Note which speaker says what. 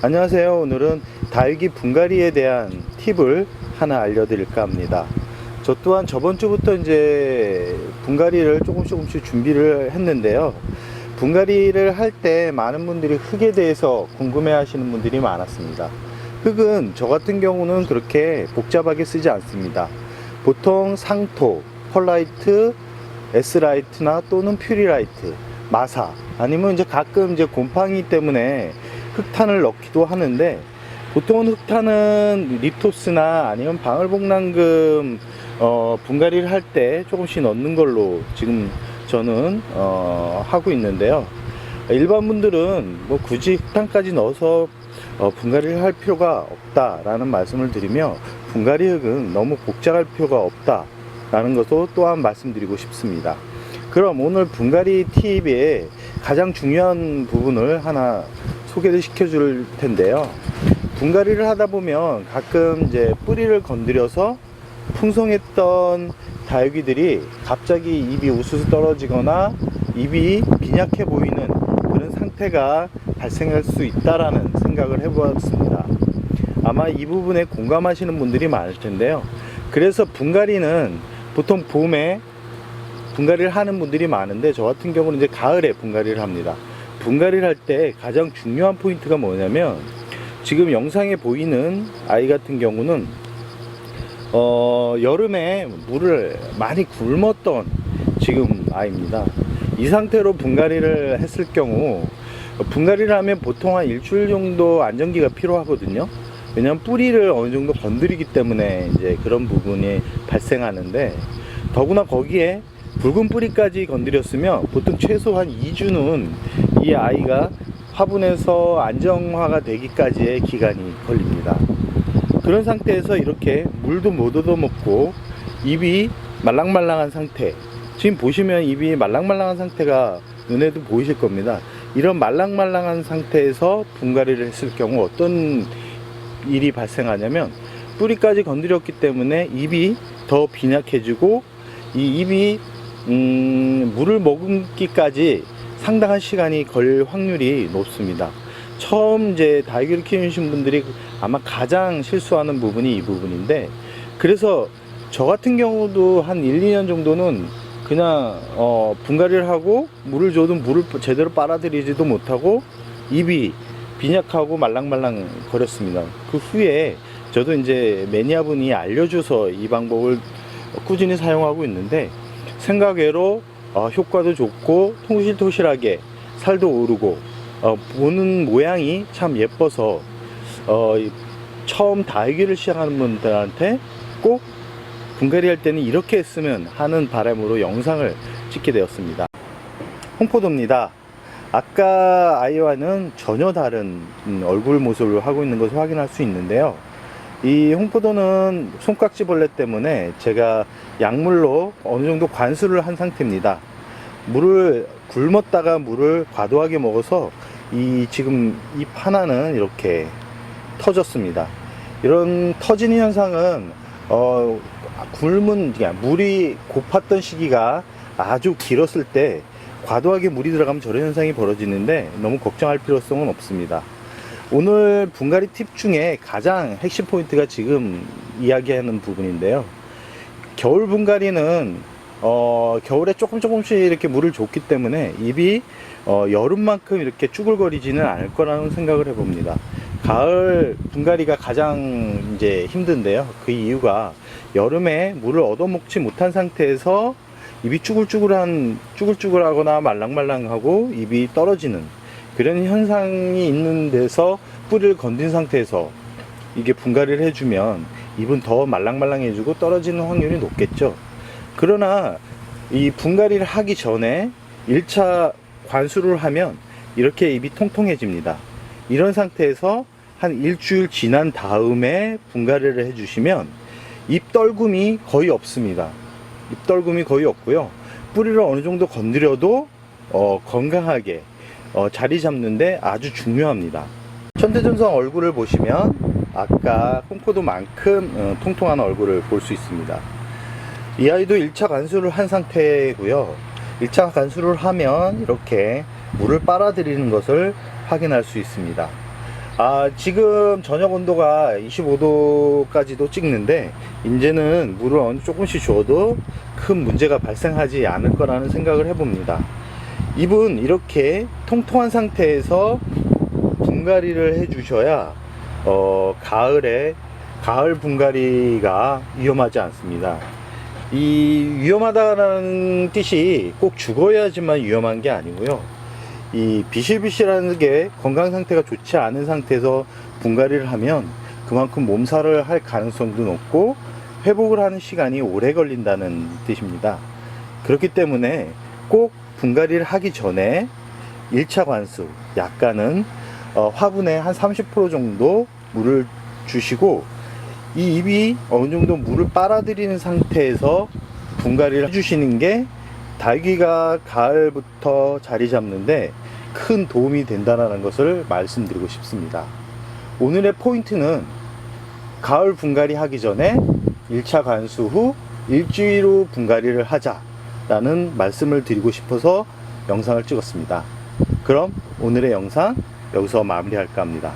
Speaker 1: 안녕하세요. 오늘은 다육이 분갈이에 대한 팁을 하나 알려드릴까 합니다. 저 또한 저번 주부터 이제 분갈이를 조금씩 준비를 했는데요. 분갈이를 할 때 많은 분들이 흙에 대해서 궁금해 하시는 분들이 많았습니다. 흙은 저 같은 경우는 그렇게 복잡하게 쓰지 않습니다. 보통 상토, 펄라이트, S라이트나 또는 퓨리라이트, 마사, 아니면 이제 가끔 이제 곰팡이 때문에 흙탄을 넣기도 하는데, 보통은 흙탄은 립토스나 아니면 방울복랑금 분갈이를 할 때 조금씩 넣는 걸로 지금 저는 하고 있는데요. 일반 분들은 뭐 굳이 흙탄까지 넣어서 분갈이를 할 필요가 없다라는 말씀을 드리며, 분갈이 흙은 너무 복잡할 필요가 없다라는 것도 또한 말씀드리고 싶습니다. 그럼 오늘 분갈이 팁의 가장 중요한 부분을 하나 소개를 시켜줄 텐데요. 분갈이를 하다 보면 가끔 이제 뿌리를 건드려서 풍성했던 다육이들이 갑자기 잎이 우수수 떨어지거나 잎이 빈약해 보이는 그런 상태가 발생할 수 있다라는 생각을 해보았습니다. 아마 이 부분에 공감하시는 분들이 많을 텐데요. 그래서 분갈이는 보통 봄에 분갈이를 하는 분들이 많은데, 저 같은 경우는 이제 가을에 분갈이를 합니다. 분갈이를 할 때 가장 중요한 포인트가 뭐냐면, 지금 영상에 보이는 아이 같은 경우는 여름에 물을 많이 굶었던 지금 아이입니다. 이 상태로 분갈이를 했을 경우, 분갈이를 하면 보통 한 일주일 정도 안정기가 필요하거든요. 왜냐면 뿌리를 어느 정도 건드리기 때문에 이제 그런 부분이 발생하는데, 더구나 거기에 붉은 뿌리까지 건드렸으면 보통 최소한 2주는 이 아이가 화분에서 안정화가 되기까지의 기간이 걸립니다. 그런 상태에서 이렇게 물도 못 얻어먹고 잎이 말랑말랑한 상태, 지금 보시면 잎이 말랑말랑한 상태가 눈에도 보이실 겁니다. 이런 말랑말랑한 상태에서 분갈이를 했을 경우 어떤 일이 발생하냐면, 뿌리까지 건드렸기 때문에 잎이 더 빈약해지고, 이 잎이 물을 머금기까지 상당한 시간이 걸릴 확률이 높습니다. 처음 이제 다육이를 키우신 분들이 아마 가장 실수하는 부분이 이 부분인데, 그래서 저 같은 경우도 한 1, 2년 정도는 그냥 분갈이를 하고 물을 줘도 물을 제대로 빨아들이지도 못하고 잎이 빈약하고 말랑말랑 거렸습니다. 그 후에 저도 이제 매니아분이 알려줘서 이 방법을 꾸준히 사용하고 있는데, 생각외로 효과도 좋고 통실통실하게 살도 오르고 보는 모양이 참 예뻐서 처음 다육이를 시작하는 분들한테 꼭 분갈이 할 때는 이렇게 했으면 하는 바람으로 영상을 찍게 되었습니다. 홍포도입니다. 아까 아이와는 전혀 다른 얼굴 모습을 하고 있는 것을 확인할 수 있는데요. 이 홍포도는 손깍지벌레 때문에 제가 약물로 어느 정도 관수를 한 상태입니다. 물을 굶었다가 물을 과도하게 먹어서 지금 잎 하나는 이렇게 터졌습니다. 이런 터지는 현상은 굶은, 물이 고팠던 시기가 아주 길었을 때 과도하게 물이 들어가면 저런 현상이 벌어지는데, 너무 걱정할 필요성은 없습니다. 오늘 분갈이 팁 중에 가장 핵심 포인트가 지금 이야기하는 부분인데요. 겨울 분갈이는 겨울에 조금씩 이렇게 물을 줬기 때문에 잎이 여름만큼 이렇게 쭈글거리지는 않을 거라는 생각을 해봅니다. 가을 분갈이가 가장 이제 힘든데요. 그 이유가 여름에 물을 얻어먹지 못한 상태에서 잎이 쭈글쭈글하거나 말랑말랑하고 잎이 떨어지는 그런 현상이 있는 데서 뿌리를 건든 상태에서 이게 분갈이를 해주면 잎은 더 말랑말랑해지고 떨어지는 확률이 높겠죠. 그러나 이 분갈이를 하기 전에 1차 관수를 하면 이렇게 잎이 통통해집니다. 이런 상태에서 한 일주일 지난 다음에 분갈이를 해주시면 잎 떨굼이 거의 없습니다. 잎 떨굼이 거의 없고요. 뿌리를 어느 정도 건드려도 건강하게 자리 잡는데 아주 중요합니다. 천태전성 얼굴을 보시면 아까 홍포도만큼 통통한 얼굴을 볼 수 있습니다. 이 아이도 1차 관수를 한 상태고요. 1차 관수를 하면 이렇게 물을 빨아들이는 것을 확인할 수 있습니다. 지금 저녁 온도가 25도까지도 찍는데 이제는 물을 어느 조금씩 줘도 큰 문제가 발생하지 않을 거라는 생각을 해봅니다. 잎은 이렇게 통통한 상태에서 분갈이를 해 주셔야 가을에 가을 분갈이가 위험하지 않습니다. 이 위험하다라는 뜻이 꼭 죽어야지만 위험한 게 아니고요. 이 비실비실한 게 건강 상태가 좋지 않은 상태에서 분갈이를 하면 그만큼 몸살을 할 가능성도 높고 회복을 하는 시간이 오래 걸린다는 뜻입니다. 그렇기 때문에 꼭 분갈이를 하기 전에 1차 관수 약간은 화분에 한 30% 정도 물을 주시고 이 잎이 어느 정도 물을 빨아들이는 상태에서 분갈이를 해주시는 게 달기가 가을부터 자리 잡는데 큰 도움이 된다는 것을 말씀드리고 싶습니다. 오늘의 포인트는 가을 분갈이 하기 전에 1차 관수 후 일주일 후 분갈이를 하자라는 말씀을 드리고 싶어서 영상을 찍었습니다. 그럼 오늘의 영상 여기서 마무리할까 합니다.